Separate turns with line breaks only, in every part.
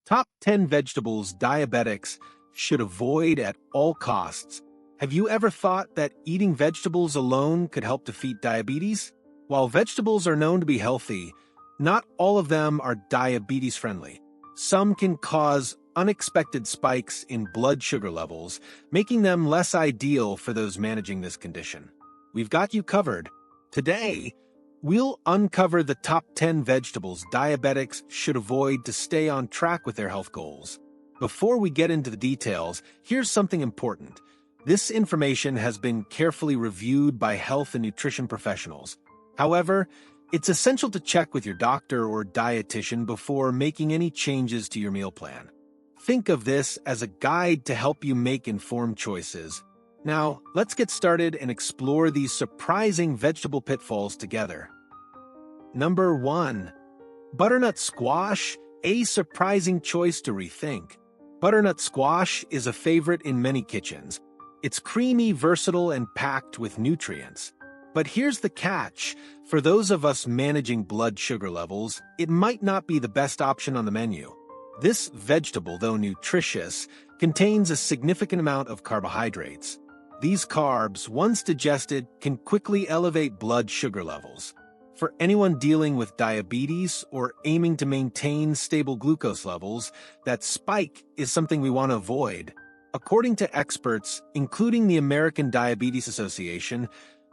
Top 10 vegetables diabetics should avoid at all costs. Have you ever thought that eating vegetables alone could help defeat diabetes? While vegetables are known to be healthy, not all of them are diabetes-friendly. Some can cause unexpected spikes in blood sugar levels, making them less ideal for those managing this condition. We've got you covered. Today, we'll uncover the top 10 vegetables diabetics should avoid to stay on track with their health goals. Before we get into the details, here's something important. This information has been carefully reviewed by health and nutrition professionals. However, it's essential to check with your doctor or dietitian before making any changes to your meal plan. Think of this as a guide to help you make informed choices. Now, let's get started and explore these surprising vegetable pitfalls together. Number 1. Butternut squash, a surprising choice to rethink. Butternut squash is a favorite in many kitchens. It's creamy, versatile, and packed with nutrients. But here's the catch. For those of us managing blood sugar levels, it might not be the best option on the menu. This vegetable, though nutritious, contains a significant amount of carbohydrates. These carbs, once digested, can quickly elevate blood sugar levels. For anyone dealing with diabetes or aiming to maintain stable glucose levels, that spike is something we want to avoid. According to experts, including the American Diabetes Association,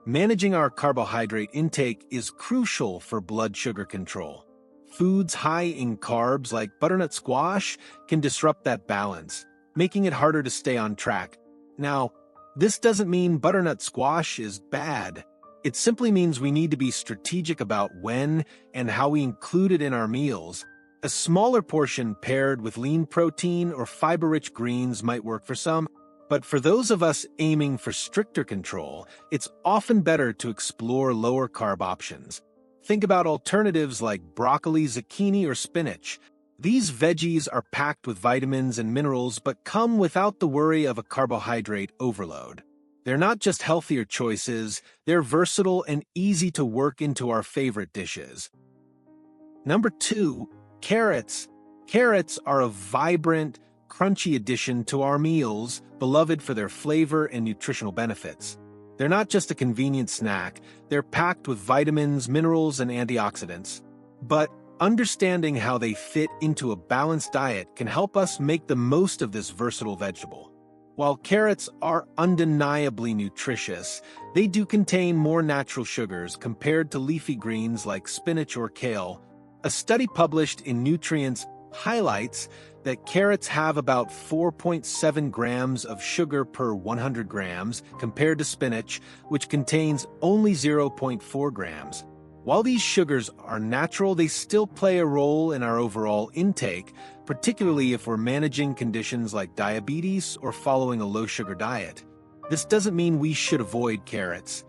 managing our carbohydrate intake is crucial for blood sugar control. Foods high in carbs like butternut squash can disrupt that balance, making it harder to stay on track. Now, this doesn't mean butternut squash is bad. It simply means we need to be strategic about when and how we include it in our meals. A smaller portion paired with lean protein or fiber-rich greens might work for some, but for those of us aiming for stricter control, it's often better to explore lower-carb options. Think about alternatives like broccoli, zucchini, or spinach. These veggies are packed with vitamins and minerals but come without the worry of a carbohydrate overload. They're not just healthier choices, they're versatile and easy to work into our favorite dishes. Number 2. Carrots. Carrots are a vibrant, crunchy addition to our meals, beloved for their flavor and nutritional benefits. They're not just a convenient snack, they're packed with vitamins, minerals, and antioxidants. But understanding how they fit into a balanced diet can help us make the most of this versatile vegetable. While carrots are undeniably nutritious, they do contain more natural sugars compared to leafy greens like spinach or kale. A study published in Nutrients highlights that carrots have about 4.7 grams of sugar per 100 grams compared to spinach, which contains only 0.4 grams. While these sugars are natural, they still play a role in our overall intake, particularly if we're managing conditions like diabetes or following a low-sugar diet. This doesn't mean we should avoid carrots.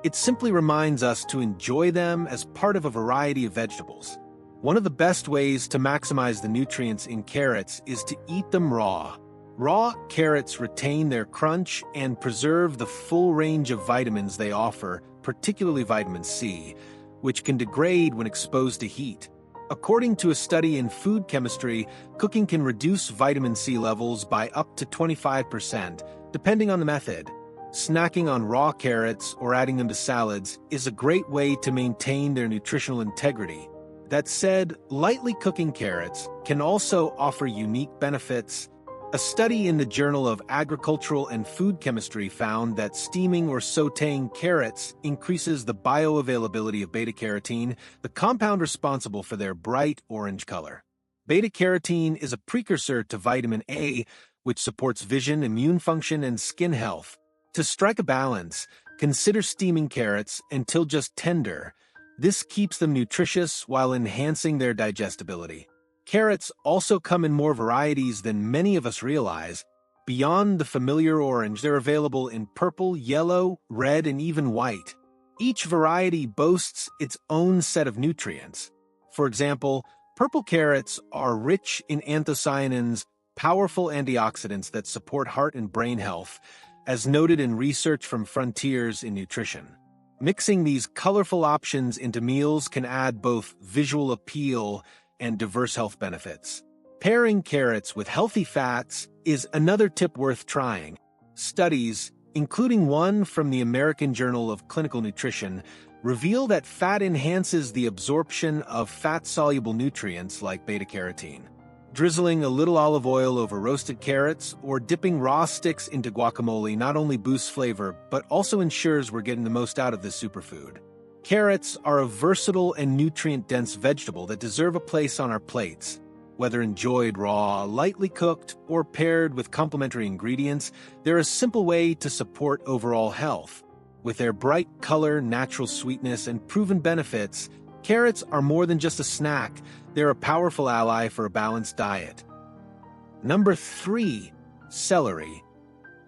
It simply reminds us to enjoy them as part of a variety of vegetables. One of the best ways to maximize the nutrients in carrots is to eat them raw. Raw carrots retain their crunch and preserve the full range of vitamins they offer, particularly vitamin C, which can degrade when exposed to heat. According to a study in food chemistry, cooking can reduce vitamin C levels by up to 25%, depending on the method. Snacking on raw carrots or adding them to salads is a great way to maintain their nutritional integrity. That said, lightly cooking carrots can also offer unique benefits. A study in the Journal of Agricultural and Food Chemistry found that steaming or sautéing carrots increases the bioavailability of beta-carotene, the compound responsible for their bright orange color. Beta-carotene is a precursor to vitamin A, which supports vision, immune function, and skin health. To strike a balance, consider steaming carrots until just tender. This keeps them nutritious while enhancing their digestibility. Carrots also come in more varieties than many of us realize. Beyond the familiar orange, they're available in purple, yellow, red, and even white. Each variety boasts its own set of nutrients. For example, purple carrots are rich in anthocyanins, powerful antioxidants that support heart and brain health, as noted in research from Frontiers in Nutrition. Mixing these colorful options into meals can add both visual appeal and diverse health benefits. Pairing carrots with healthy fats is another tip worth trying. Studies, including one from the American Journal of Clinical Nutrition, reveal that fat enhances the absorption of fat-soluble nutrients like beta-carotene. Drizzling a little olive oil over roasted carrots or dipping raw sticks into guacamole not only boosts flavor, but also ensures we're getting the most out of this superfood. Carrots are a versatile and nutrient-dense vegetable that deserve a place on our plates. Whether enjoyed raw, lightly cooked, or paired with complementary ingredients, they're a simple way to support overall health. With their bright color, natural sweetness, and proven benefits, carrots are more than just a snack. They're a powerful ally for a balanced diet. Number 3. Celery.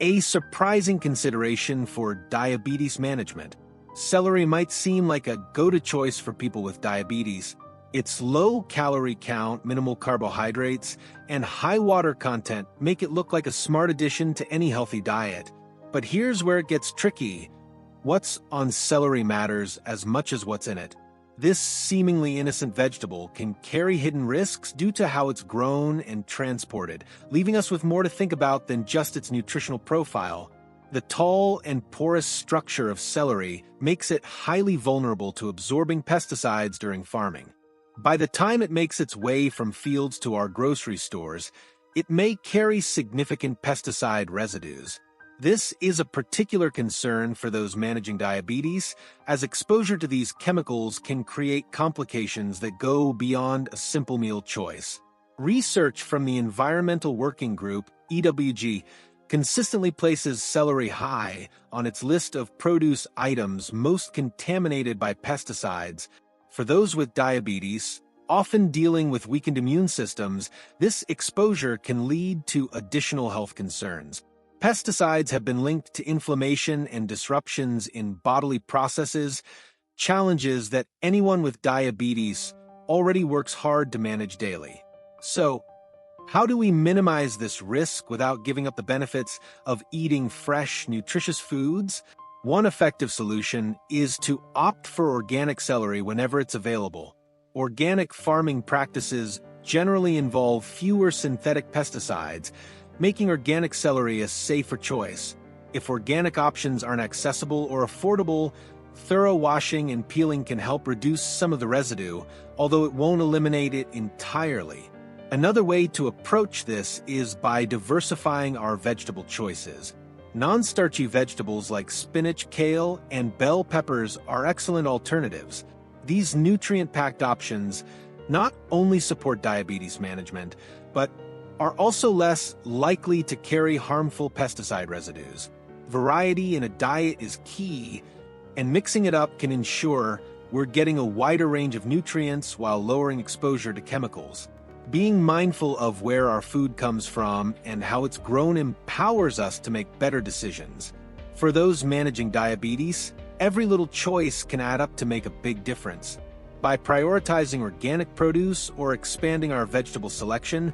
A surprising consideration for diabetes management. Celery might seem like a go-to choice for people with diabetes. Its low calorie count, minimal carbohydrates, and high water content make it look like a smart addition to any healthy diet. But here's where it gets tricky. What's on celery matters as much as what's in it. This seemingly innocent vegetable can carry hidden risks due to how it's grown and transported, leaving us with more to think about than just its nutritional profile. The tall and porous structure of celery makes it highly vulnerable to absorbing pesticides during farming. By the time it makes its way from fields to our grocery stores, it may carry significant pesticide residues. This is a particular concern for those managing diabetes, as exposure to these chemicals can create complications that go beyond a simple meal choice. Research from the Environmental Working Group, EWG, consistently places celery high on its list of produce items most contaminated by pesticides. For those with diabetes, often dealing with weakened immune systems, this exposure can lead to additional health concerns. Pesticides have been linked to inflammation and disruptions in bodily processes, challenges that anyone with diabetes already works hard to manage daily. So, how do we minimize this risk without giving up the benefits of eating fresh, nutritious foods? One effective solution is to opt for organic celery whenever it's available. Organic farming practices generally involve fewer synthetic pesticides, making organic celery a safer choice. If organic options aren't accessible or affordable, thorough washing and peeling can help reduce some of the residue, although it won't eliminate it entirely. Another way to approach this is by diversifying our vegetable choices. Non-starchy vegetables like spinach, kale, and bell peppers are excellent alternatives. These nutrient-packed options not only support diabetes management, but are also less likely to carry harmful pesticide residues. Variety in a diet is key, and mixing it up can ensure we're getting a wider range of nutrients while lowering exposure to chemicals. Being mindful of where our food comes from and how it's grown empowers us to make better decisions. For those managing diabetes, every little choice can add up to make a big difference. By prioritizing organic produce or expanding our vegetable selection,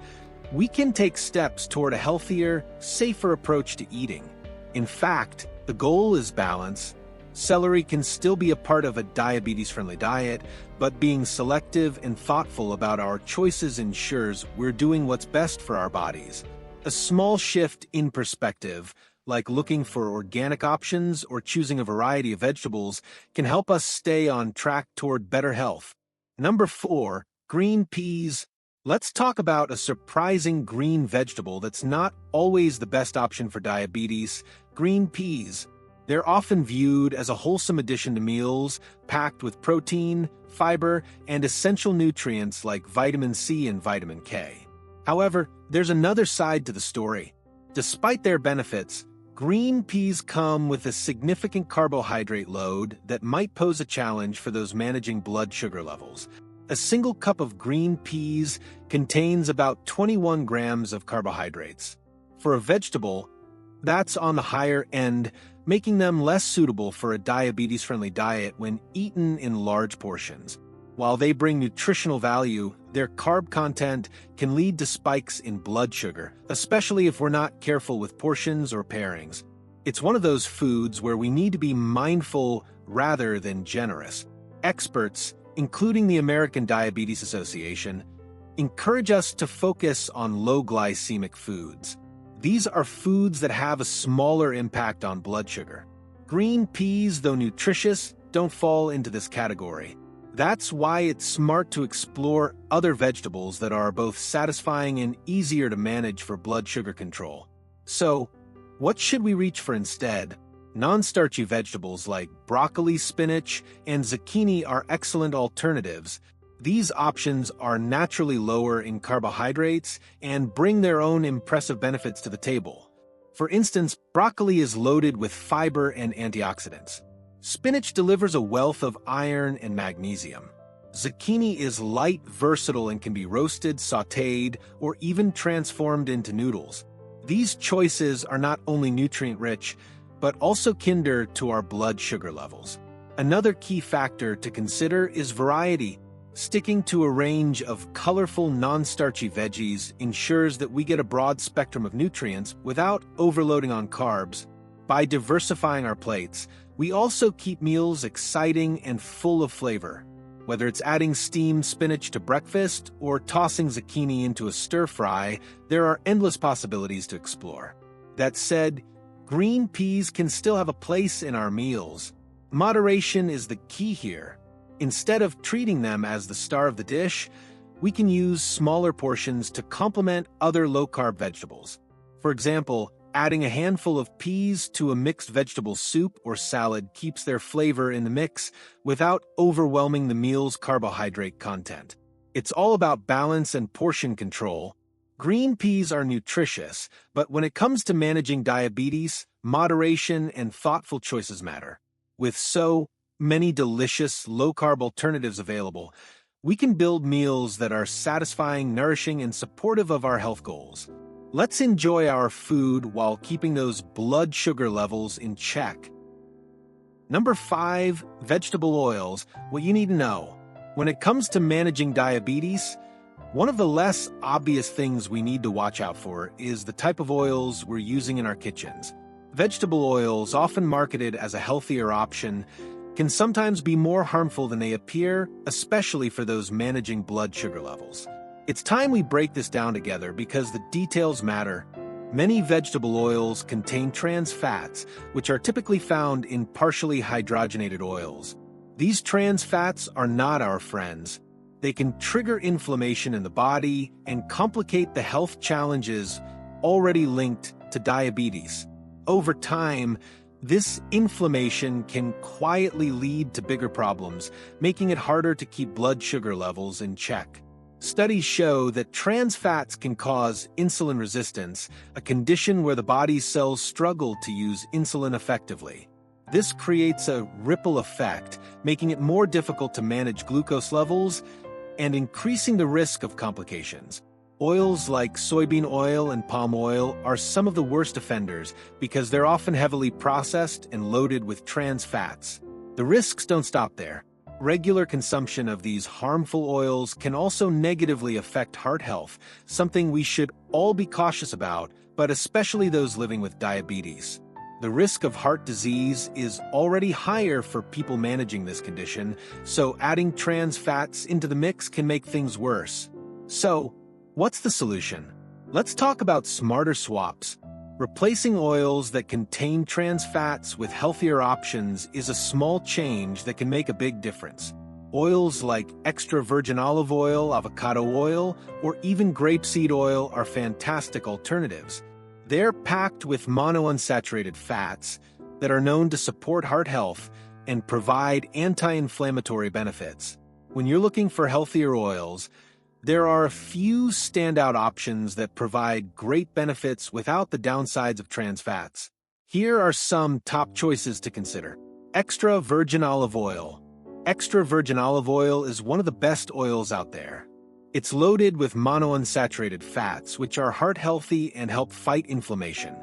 we can take steps toward a healthier, safer approach to eating. In fact, the goal is balance. Celery can still be a part of a diabetes-friendly diet, but being selective and thoughtful about our choices ensures we're doing what's best for our bodies. A small shift in perspective, like looking for organic options or choosing a variety of vegetables, can help us stay on track toward better health. Number 4, green peas. Let's talk about a surprising green vegetable that's not always the best option for diabetes: green peas. They're often viewed as a wholesome addition to meals, packed with protein, fiber, and essential nutrients like vitamin C and vitamin K. However, there's another side to the story. Despite their benefits, green peas come with a significant carbohydrate load that might pose a challenge for those managing blood sugar levels. A single cup of green peas contains about 21 grams of carbohydrates. For a vegetable, that's on the higher end, making them less suitable for a diabetes-friendly diet when eaten in large portions. While they bring nutritional value, their carb content can lead to spikes in blood sugar, especially if we're not careful with portions or pairings. It's one of those foods where we need to be mindful rather than generous. Experts, including the American Diabetes Association, encourage us to focus on low glycemic foods. These are foods that have a smaller impact on blood sugar. Green peas, though nutritious, don't fall into this category. That's why it's smart to explore other vegetables that are both satisfying and easier to manage for blood sugar control. So, what should we reach for instead? Non-starchy vegetables like broccoli, spinach, and zucchini are excellent alternatives. These options are naturally lower in carbohydrates and bring their own impressive benefits to the table. For instance, broccoli is loaded with fiber and antioxidants. Spinach delivers a wealth of iron and magnesium. Zucchini is light, versatile, and can be roasted, sautéed, or even transformed into noodles. These choices are not only nutrient-rich, but also kinder to our blood sugar levels. Another key factor to consider is variety. Sticking to a range of colorful, non-starchy veggies ensures that we get a broad spectrum of nutrients without overloading on carbs. By diversifying our plates, we also keep meals exciting and full of flavor. Whether it's adding steamed spinach to breakfast or tossing zucchini into a stir-fry, there are endless possibilities to explore. That said, green peas can still have a place in our meals. Moderation is the key here. Instead of treating them as the star of the dish, we can use smaller portions to complement other low-carb vegetables. For example, adding a handful of peas to a mixed vegetable soup or salad keeps their flavor in the mix without overwhelming the meal's carbohydrate content. It's all about balance and portion control. Green peas are nutritious, but when it comes to managing diabetes, moderation and thoughtful choices matter. With so many delicious, low-carb alternatives available, we can build meals that are satisfying, nourishing, and supportive of our health goals. Let's enjoy our food while keeping those blood sugar levels in check. Number 5, vegetable oils. What you need to know. When it comes to managing diabetes, one of the less obvious things we need to watch out for is the type of oils we're using in our kitchens. Vegetable oils, often marketed as a healthier option, can sometimes be more harmful than they appear, especially for those managing blood sugar levels. It's time we break this down together because the details matter. Many vegetable oils contain trans fats, which are typically found in partially hydrogenated oils. These trans fats are not our friends. They can trigger inflammation in the body and complicate the health challenges already linked to diabetes. Over time, this inflammation can quietly lead to bigger problems, making it harder to keep blood sugar levels in check. Studies show that trans fats can cause insulin resistance, a condition where the body's cells struggle to use insulin effectively. This creates a ripple effect, making it more difficult to manage glucose levels and increasing the risk of complications. Oils like soybean oil and palm oil are some of the worst offenders because they're often heavily processed and loaded with trans fats. The risks don't stop there. Regular consumption of these harmful oils can also negatively affect heart health, something we should all be cautious about, but especially those living with diabetes. The risk of heart disease is already higher for people managing this condition, so adding trans fats into the mix can make things worse. So, what's the solution? Let's talk about smarter swaps. Replacing oils that contain trans fats with healthier options is a small change that can make a big difference. Oils like extra virgin olive oil, avocado oil, or even grapeseed oil are fantastic alternatives. They're packed with monounsaturated fats that are known to support heart health and provide anti-inflammatory benefits. When you're looking for healthier oils, there are a few standout options that provide great benefits without the downsides of trans fats. Here are some top choices to consider. Extra virgin olive oil. Extra virgin olive oil is one of the best oils out there. It's loaded with monounsaturated fats, which are heart-healthy and help fight inflammation.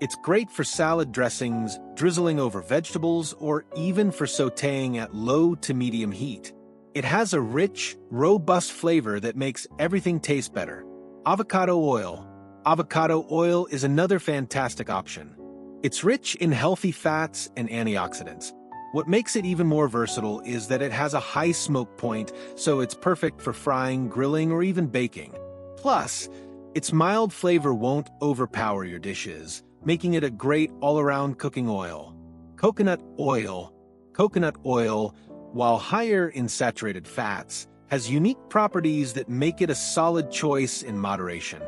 It's great for salad dressings, drizzling over vegetables, or even for sautéing at low to medium heat. It has a rich, robust flavor that makes everything taste better. Avocado oil. Avocado oil is another fantastic option. It's rich in healthy fats and antioxidants. What makes it even more versatile is that it has a high smoke point, so it's perfect for frying, grilling, or even baking. Plus, its mild flavor won't overpower your dishes, making it a great all-around cooking oil. Coconut oil. Coconut oil, while higher in saturated fats, has unique properties that make it a solid choice in moderation.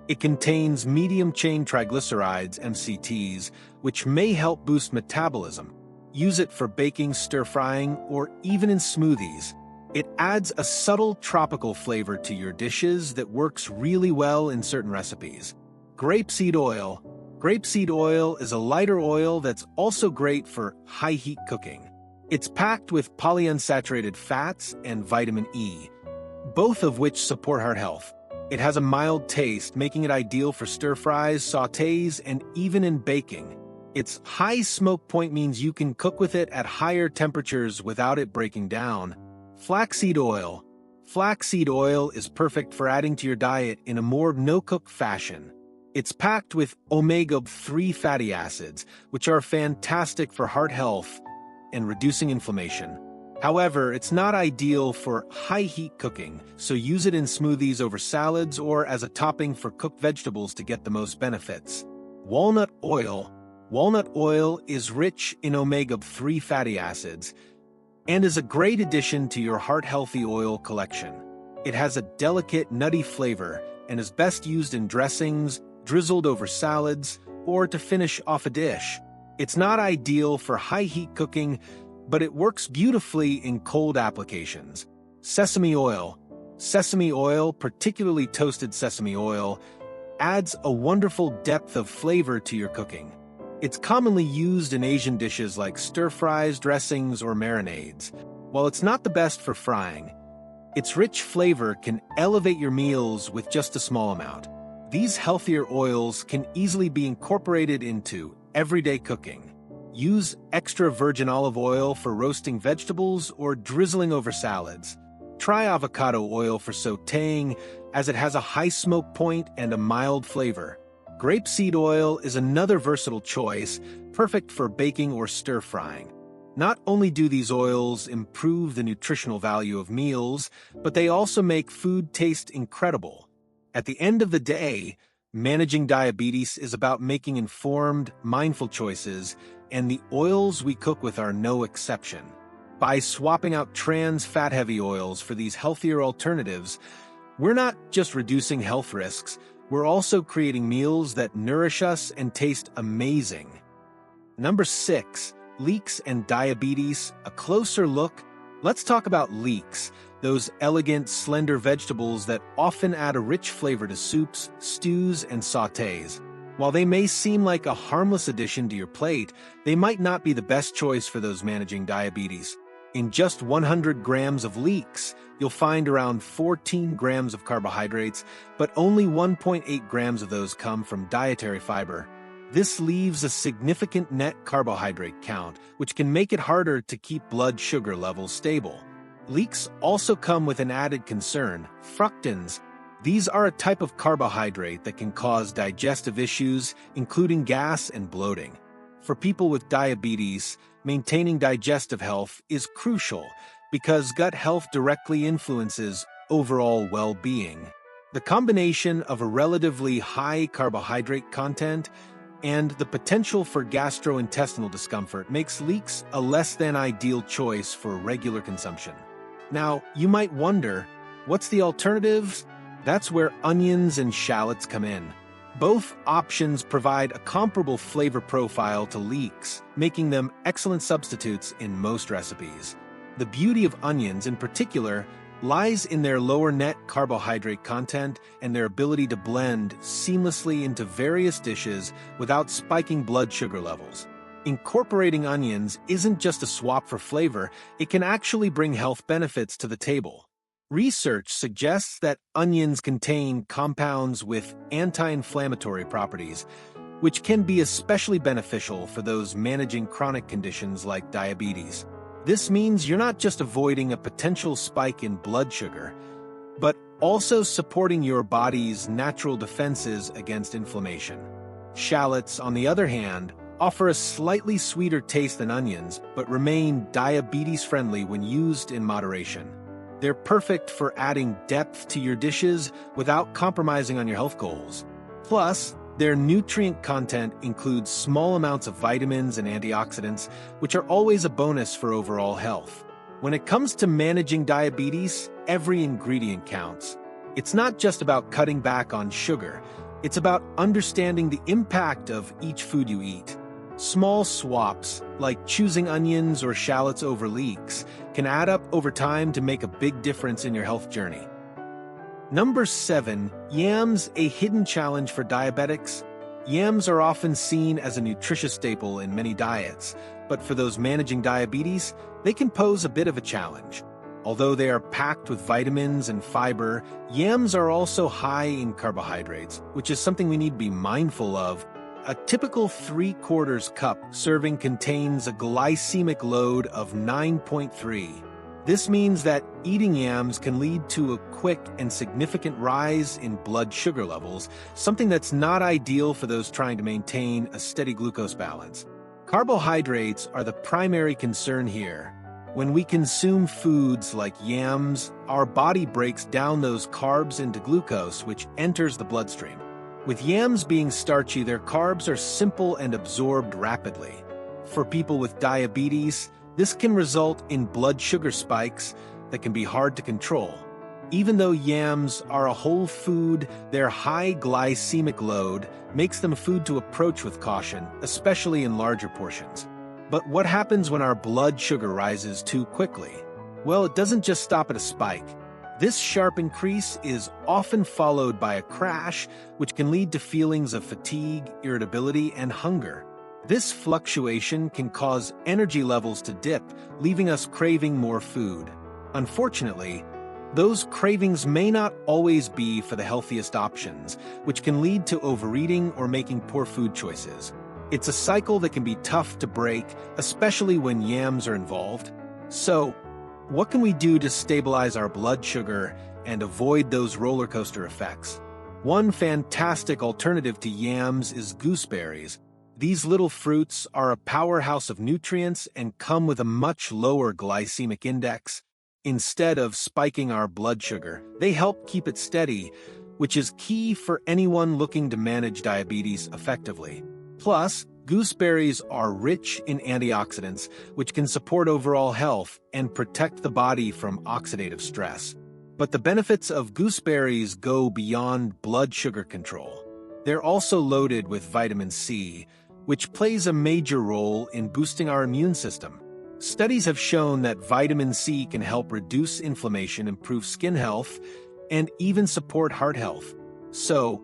It contains medium-chain triglycerides, MCTs, which may help boost metabolism. Use it for baking, stir-frying, or even in smoothies. It adds a subtle tropical flavor to your dishes that works really well in certain recipes. Grapeseed oil. Grapeseed oil is a lighter oil that's also great for high-heat cooking. It's packed with polyunsaturated fats and vitamin E, both of which support heart health. It has a mild taste, making it ideal for stir-fries, sautés, and even in baking. Its high smoke point means you can cook with it at higher temperatures without it breaking down. Flaxseed oil. Flaxseed oil is perfect for adding to your diet in a more no-cook fashion. It's packed with omega-3 fatty acids, which are fantastic for heart health and reducing inflammation. However, it's not ideal for high-heat cooking, so use it in smoothies over salads or as a topping for cooked vegetables to get the most benefits. Walnut oil. Walnut oil is rich in omega-3 fatty acids and is a great addition to your heart-healthy oil collection. It has a delicate, nutty flavor and is best used in dressings, drizzled over salads, or to finish off a dish. It's not ideal for high-heat cooking, but it works beautifully in cold applications. Sesame oil. Sesame oil, particularly toasted sesame oil, adds a wonderful depth of flavor to your cooking. It's commonly used in Asian dishes like stir-fries, dressings, or marinades. While it's not the best for frying, its rich flavor can elevate your meals with just a small amount. These healthier oils can easily be incorporated into everyday cooking. Use extra virgin olive oil for roasting vegetables or drizzling over salads. Try avocado oil for sautéing, as it has a high smoke point and a mild flavor. Grapeseed oil is another versatile choice, perfect for baking or stir-frying. Not only do these oils improve the nutritional value of meals, but they also make food taste incredible. At the end of the day, managing diabetes is about making informed, mindful choices, and the oils we cook with are no exception. By swapping out trans fat-heavy oils for these healthier alternatives, we're not just reducing health risks, we're also creating meals that nourish us and taste amazing. Number 6, leeks and diabetes, a closer look. Let's talk about leeks, those elegant, slender vegetables that often add a rich flavor to soups, stews, and sautés. While they may seem like a harmless addition to your plate, they might not be the best choice for those managing diabetes. In just 100 grams of leeks, you'll find around 14 grams of carbohydrates, but only 1.8 grams of those come from dietary fiber. This leaves a significant net carbohydrate count, which can make it harder to keep blood sugar levels stable. Leeks also come with an added concern: fructans. These are a type of carbohydrate that can cause digestive issues, including gas and bloating. For people with diabetes, maintaining digestive health is crucial because gut health directly influences overall well-being. The combination of a relatively high carbohydrate content and the potential for gastrointestinal discomfort makes leeks a less than ideal choice for regular consumption. Now, you might wonder, what's the alternative? That's where onions and shallots come in. Both options provide a comparable flavor profile to leeks, making them excellent substitutes in most recipes. The beauty of onions in particular lies in their lower net carbohydrate content and their ability to blend seamlessly into various dishes without spiking blood sugar levels. Incorporating onions isn't just a swap for flavor, it can actually bring health benefits to the table. Research suggests that onions contain compounds with anti-inflammatory properties, which can be especially beneficial for those managing chronic conditions like diabetes. This means you're not just avoiding a potential spike in blood sugar, but also supporting your body's natural defenses against inflammation. Shallots, on the other hand, offer a slightly sweeter taste than onions, but remain diabetes-friendly when used in moderation. They're perfect for adding depth to your dishes without compromising on your health goals. Plus, their nutrient content includes small amounts of vitamins and antioxidants, which are always a bonus for overall health. When it comes to managing diabetes, every ingredient counts. It's not just about cutting back on sugar, it's about understanding the impact of each food you eat. Small swaps, like choosing onions or shallots over leeks, can add up over time to make a big difference in your health journey. Number 7. Yams, a hidden challenge for diabetics. Yams are often seen as a nutritious staple in many diets, but for those managing diabetes, they can pose a bit of a challenge. Although they are packed with vitamins and fiber, yams are also high in carbohydrates, which is something we need to be mindful of. A typical 3/4 cup serving contains a glycemic load of 9.3. This means that eating yams can lead to a quick and significant rise in blood sugar levels, something that's not ideal for those trying to maintain a steady glucose balance. Carbohydrates are the primary concern here. When we consume foods like yams, our body breaks down those carbs into glucose, which enters the bloodstream. With yams being starchy, their carbs are simple and absorbed rapidly. For people with diabetes, this can result in blood sugar spikes that can be hard to control. Even though yams are a whole food, their high glycemic load makes them a food to approach with caution, especially in larger portions. But what happens when our blood sugar rises too quickly? Well, it doesn't just stop at a spike. This sharp increase is often followed by a crash, which can lead to feelings of fatigue, irritability, and hunger. This fluctuation can cause energy levels to dip, leaving us craving more food. Unfortunately, those cravings may not always be for the healthiest options, which can lead to overeating or making poor food choices. It's a cycle that can be tough to break, especially when yams are involved. So, what can we do to stabilize our blood sugar and avoid those roller coaster effects? One fantastic alternative to yams is gooseberries. These little fruits are a powerhouse of nutrients and come with a much lower glycemic index. Instead of spiking our blood sugar, they help keep it steady, which is key for anyone looking to manage diabetes effectively. Plus, gooseberries are rich in antioxidants, which can support overall health and protect the body from oxidative stress. But the benefits of gooseberries go beyond blood sugar control. They're also loaded with vitamin C, which plays a major role in boosting our immune system. Studies have shown that vitamin C can help reduce inflammation, improve skin health, and even support heart health. So,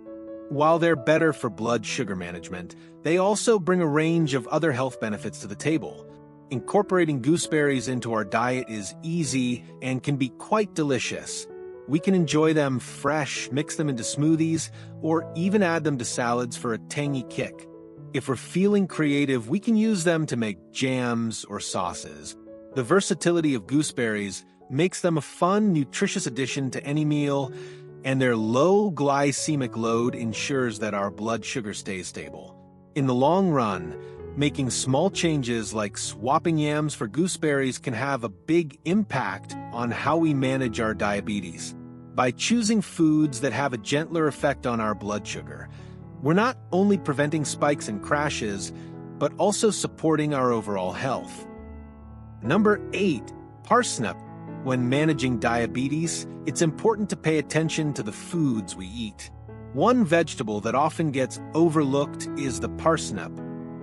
while they're better for blood sugar management, they also bring a range of other health benefits to the table. Incorporating gooseberries into our diet is easy and can be quite delicious. We can enjoy them fresh, mix them into smoothies, or even add them to salads for a tangy kick. If we're feeling creative, we can use them to make jams or sauces. The versatility of gooseberries makes them a fun, nutritious addition to any meal, and their low glycemic load ensures that our blood sugar stays stable. In the long run, making small changes like swapping yams for gooseberries can have a big impact on how we manage our diabetes. By choosing foods that have a gentler effect on our blood sugar, we're not only preventing spikes and crashes, but also supporting our overall health. Number 8. Parsnip. When managing diabetes, it's important to pay attention to the foods we eat. One vegetable that often gets overlooked is the parsnip.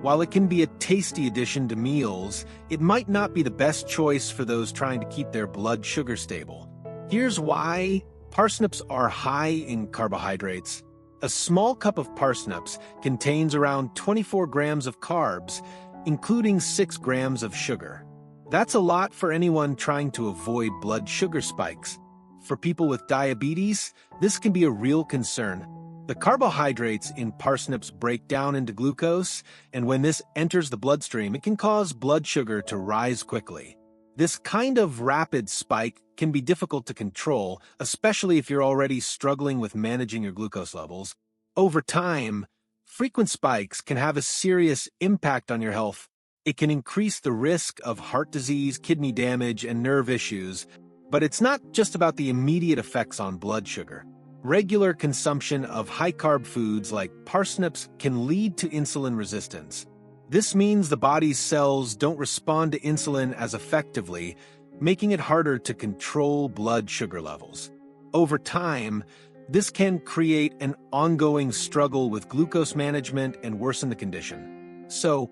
While it can be a tasty addition to meals, it might not be the best choice for those trying to keep their blood sugar stable. Here's why. Parsnips are high in carbohydrates. A small cup of parsnips contains around 24 grams of carbs, including 6 grams of sugar. That's a lot for anyone trying to avoid blood sugar spikes. For people with diabetes, this can be a real concern. The carbohydrates in parsnips break down into glucose, and when this enters the bloodstream, it can cause blood sugar to rise quickly. This kind of rapid spike can be difficult to control, especially if you're already struggling with managing your glucose levels. Over time, Frequent spikes can have a serious impact on your health. It can increase the risk of heart disease, kidney damage, and nerve issues, but it's not just about the immediate effects on blood sugar. Regular consumption of high-carb foods like parsnips can lead to insulin resistance. This means the body's cells don't respond to insulin as effectively, making it harder to control blood sugar levels. Over time, this can create an ongoing struggle with glucose management and worsen the condition. So,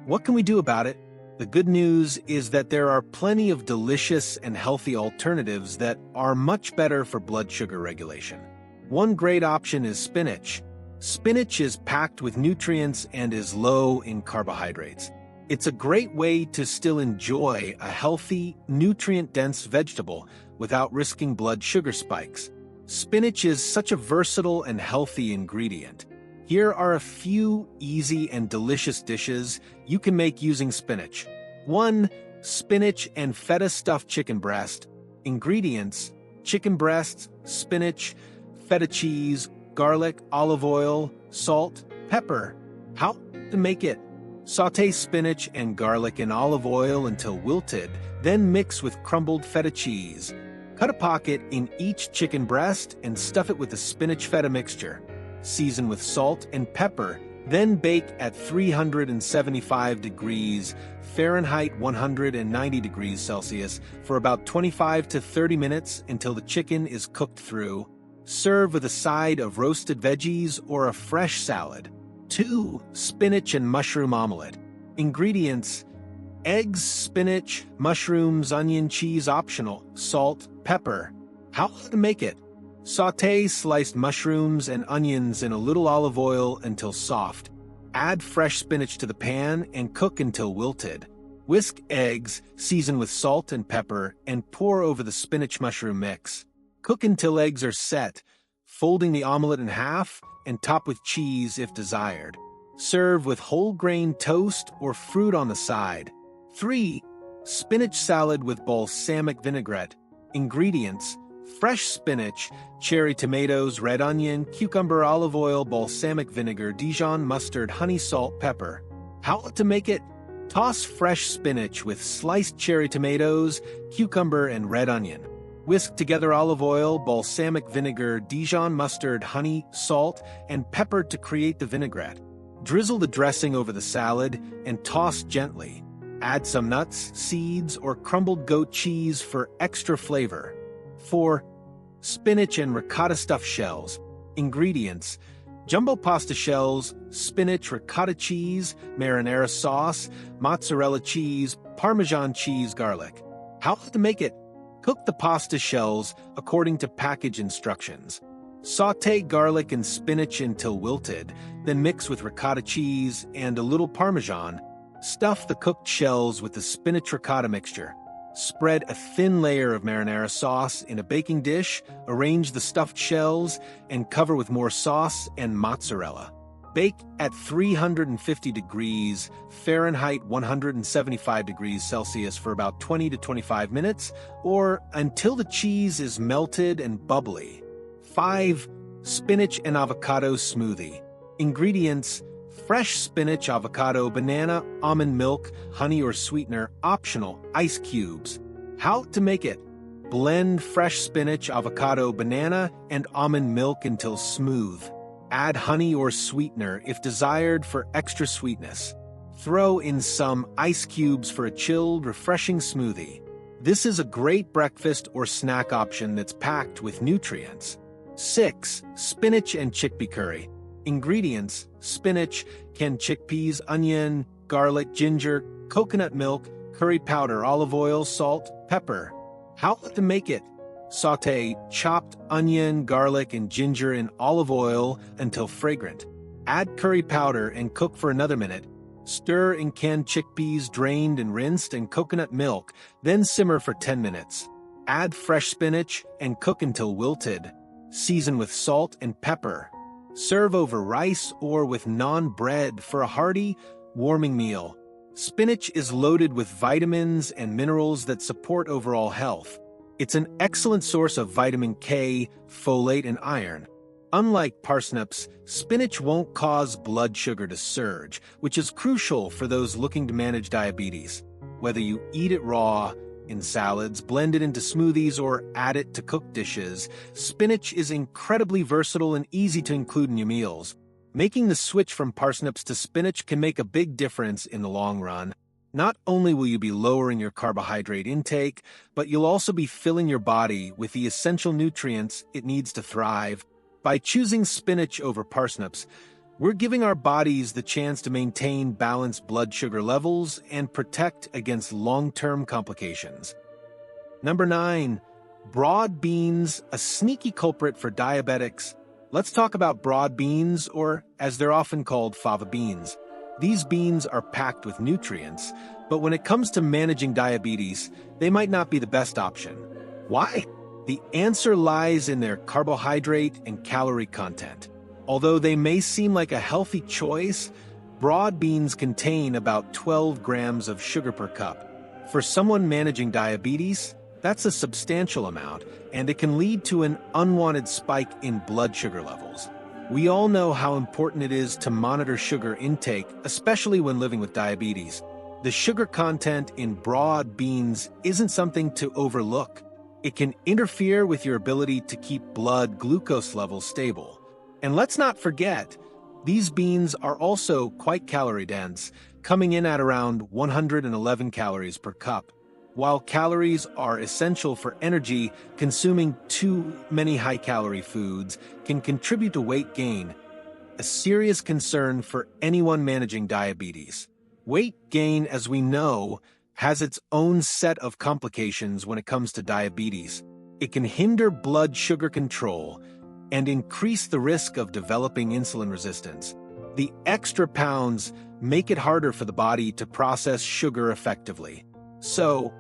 what can we do about it? The good news is that there are plenty of delicious and healthy alternatives that are much better for blood sugar regulation. One great option is spinach. Spinach is packed with nutrients and is low in carbohydrates. It's a great way to still enjoy a healthy, nutrient-dense vegetable without risking blood sugar spikes. Spinach is such a versatile and healthy ingredient. Here are a few easy and delicious dishes you can make using spinach. 1. Spinach and feta stuffed chicken breast. Ingredients: chicken breasts, spinach, feta cheese, garlic, olive oil, salt, pepper. How to make it? Sauté spinach and garlic in olive oil until wilted, then mix with crumbled feta cheese. Cut a pocket in each chicken breast and stuff it with the spinach feta mixture. Season with salt and pepper, then bake at 375 degrees Fahrenheit 190 degrees Celsius for about 25 to 30 minutes until the chicken is cooked through. Serve with a side of roasted veggies or a fresh salad. 2. Spinach and mushroom omelette. Ingredients: eggs, spinach, mushrooms, onion, cheese optional, salt, pepper. How to make it? Sauté sliced mushrooms and onions in a little olive oil until soft. Add fresh spinach to the pan and cook until wilted. Whisk eggs, season with salt and pepper, and pour over the spinach-mushroom mix. Cook until eggs are set, folding the omelette in half and top with cheese if desired. Serve with whole grain toast or fruit on the side. 3. Spinach salad with balsamic vinaigrette. Ingredients: fresh spinach, cherry tomatoes, red onion, cucumber, olive oil, balsamic vinegar, Dijon mustard, honey, salt, pepper. How to make it? Toss fresh spinach with sliced cherry tomatoes, cucumber, and red onion. Whisk together olive oil, balsamic vinegar, Dijon mustard, honey, salt, and pepper to create the vinaigrette. Drizzle the dressing over the salad and toss gently. Add some nuts, seeds, or crumbled goat cheese for extra flavor. 4. Spinach and ricotta stuffed shells. Ingredients: jumbo pasta shells, spinach, ricotta cheese, marinara sauce, mozzarella cheese, Parmesan cheese, garlic. How to make it? Cook the pasta shells according to package instructions. Sauté garlic and spinach until wilted, then mix with ricotta cheese and a little Parmesan. Stuff the cooked shells with the spinach ricotta mixture. Spread a thin layer of marinara sauce in a baking dish, arrange the stuffed shells, and cover with more sauce and mozzarella. Bake at 350 degrees Fahrenheit 175 degrees Celsius for about 20 to 25 minutes, or until the cheese is melted and bubbly. 5. Spinach and avocado smoothie. Ingredients: fresh spinach, avocado, banana, almond milk, honey or sweetener, optional, ice cubes. How to make it? Blend fresh spinach, avocado, banana, and almond milk until smooth. Add honey or sweetener if desired for extra sweetness. Throw in some ice cubes for a chilled, refreshing smoothie. This is a great breakfast or snack option that's packed with nutrients. 6. Spinach and chickpea curry. Ingredients: spinach, canned chickpeas, onion, garlic, ginger, coconut milk, curry powder, olive oil, salt, pepper. How to make it? Sauté chopped onion, garlic, and ginger in olive oil until fragrant. Add curry powder and cook for another minute. Stir in canned chickpeas drained and rinsed and coconut milk, then simmer for 10 minutes. Add fresh spinach and cook until wilted. Season with salt and pepper. Serve over rice or with naan bread for a hearty, warming meal. Spinach is loaded with vitamins and minerals that support overall health. It's an excellent source of vitamin K, folate, and iron. Unlike parsnips, spinach won't cause blood sugar to surge, which is crucial for those looking to manage diabetes. Whether you eat it raw, in salads, blend it into smoothies, or add it to cooked dishes, spinach is incredibly versatile and easy to include in your meals. Making the switch from parsnips to spinach can make a big difference in the long run. Not only will you be lowering your carbohydrate intake, but you'll also be filling your body with the essential nutrients it needs to thrive. By choosing spinach over parsnips, we're giving our bodies the chance to maintain balanced blood sugar levels and protect against long-term complications. Number 9. Broad beans, a sneaky culprit for diabetics. Let's talk about broad beans, or as they're often called, fava beans. These beans are packed with nutrients, but when it comes to managing diabetes, they might not be the best option. Why? The answer lies in their carbohydrate and calorie content. Although they may seem like a healthy choice, broad beans contain about 12 grams of sugar per cup. For someone managing diabetes, that's a substantial amount, and it can lead to an unwanted spike in blood sugar levels. We all know how important it is to monitor sugar intake, especially when living with diabetes. The sugar content in broad beans isn't something to overlook. It can interfere with your ability to keep blood glucose levels stable. And let's not forget, these beans are also quite calorie-dense, coming in at around 111 calories per cup. While calories are essential for energy, consuming too many high-calorie foods can contribute to weight gain, a serious concern for anyone managing diabetes. Weight gain, as we know, has its own set of complications when it comes to diabetes. It can hinder blood sugar control and increase the risk of developing insulin resistance. The extra pounds make it harder for the body to process sugar effectively. So,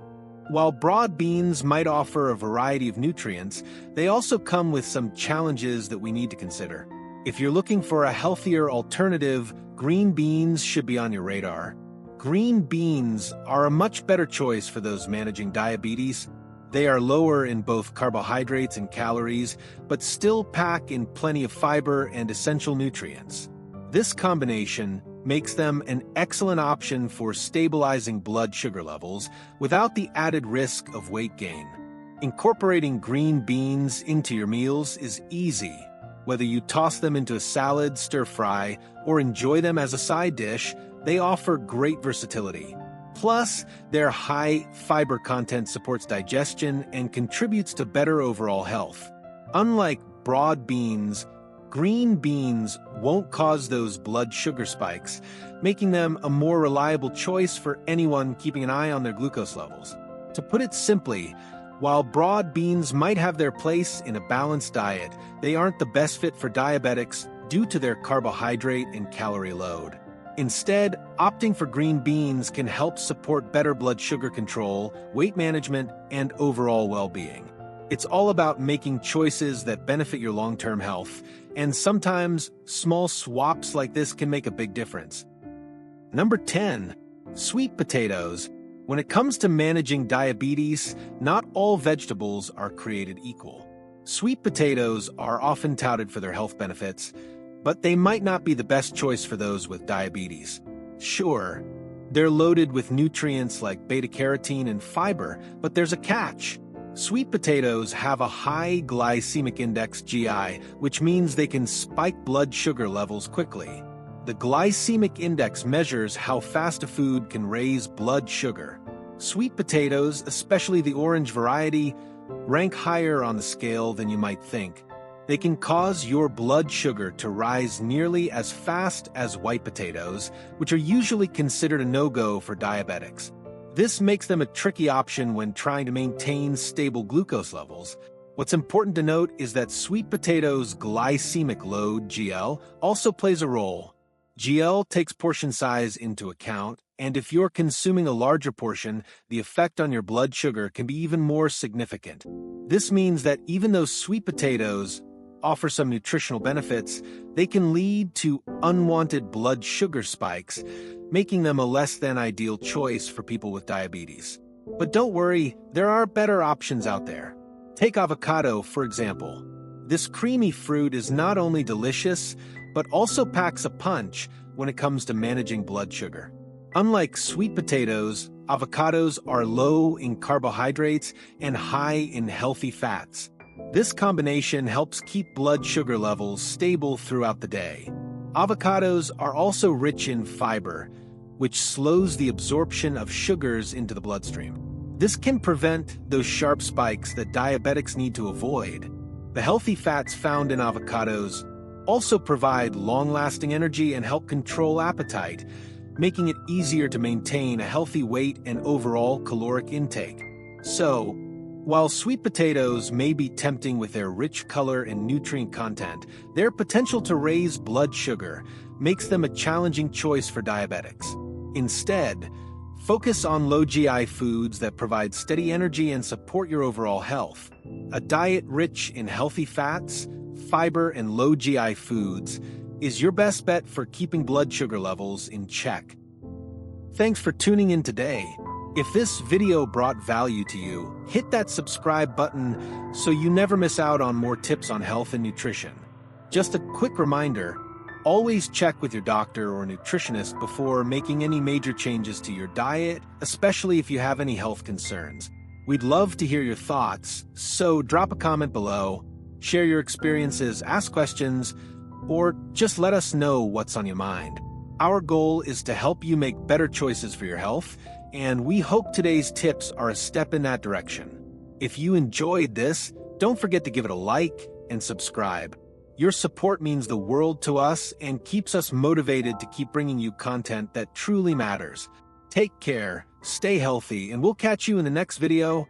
while broad beans might offer a variety of nutrients, they also come with some challenges that we need to consider. If you're looking for a healthier alternative, green beans should be on your radar. Green beans are a much better choice for those managing diabetes. They are lower in both carbohydrates and calories, but still pack in plenty of fiber and essential nutrients. This combination makes them an excellent option for stabilizing blood sugar levels without the added risk of weight gain. Incorporating green beans into your meals is easy. Whether you toss them into a salad, stir-fry, or enjoy them as a side dish, they offer great versatility. Plus, their high fiber content supports digestion and contributes to better overall health. Unlike broad beans, green beans won't cause those blood sugar spikes, making them a more reliable choice for anyone keeping an eye on their glucose levels. To put it simply, while broad beans might have their place in a balanced diet, they aren't the best fit for diabetics due to their carbohydrate and calorie load. Instead, opting for green beans can help support better blood sugar control, weight management, and overall well-being. It's all about making choices that benefit your long-term health, and sometimes small swaps like this can make a big difference. Number 10. Sweet potatoes. When it comes to managing diabetes, not all vegetables are created equal. Sweet potatoes are often touted for their health benefits, but they might not be the best choice for those with diabetes. Sure, they're loaded with nutrients like beta-carotene and fiber, but there's a catch. Sweet potatoes have a high glycemic index (GI), which means they can spike blood sugar levels quickly. The glycemic index measures how fast a food can raise blood sugar. Sweet potatoes, especially the orange variety, rank higher on the scale than you might think. They can cause your blood sugar to rise nearly as fast as white potatoes, which are usually considered a no-go for diabetics. This makes them a tricky option when trying to maintain stable glucose levels. What's important to note is that sweet potatoes' glycemic load, GL, also plays a role. GL takes portion size into account, and if you're consuming a larger portion, the effect on your blood sugar can be even more significant. This means that even though sweet potatoes offer some nutritional benefits, they can lead to unwanted blood sugar spikes, making them a less than ideal choice for people with diabetes. But don't worry, there are better options out there. Take avocado, for example. This creamy fruit is not only delicious, but also packs a punch when it comes to managing blood sugar. Unlike sweet potatoes, avocados are low in carbohydrates and high in healthy fats. This combination helps keep blood sugar levels stable throughout the day. Avocados are also rich in fiber, which slows the absorption of sugars into the bloodstream. This can prevent those sharp spikes that diabetics need to avoid. The healthy fats found in avocados also provide long-lasting energy and help control appetite, making it easier to maintain a healthy weight and overall caloric intake. So, while sweet potatoes may be tempting with their rich color and nutrient content, their potential to raise blood sugar makes them a challenging choice for diabetics. Instead, focus on low GI foods that provide steady energy and support your overall health. A diet rich in healthy fats, fiber, and low GI foods is your best bet for keeping blood sugar levels in check. Thanks for tuning in today. If this video brought value to you, hit that subscribe button so you never miss out on more tips on health and nutrition. Just a quick reminder, always check with your doctor or nutritionist before making any major changes to your diet, especially if you have any health concerns. We'd love to hear your thoughts, so drop a comment below, share your experiences, ask questions, or just let us know what's on your mind. Our goal is to help you make better choices for your health, and we hope today's tips are a step in that direction. If you enjoyed this, don't forget to give it a like and subscribe. Your support means the world to us and keeps us motivated to keep bringing you content that truly matters. Take care, stay healthy, and we'll catch you in the next video.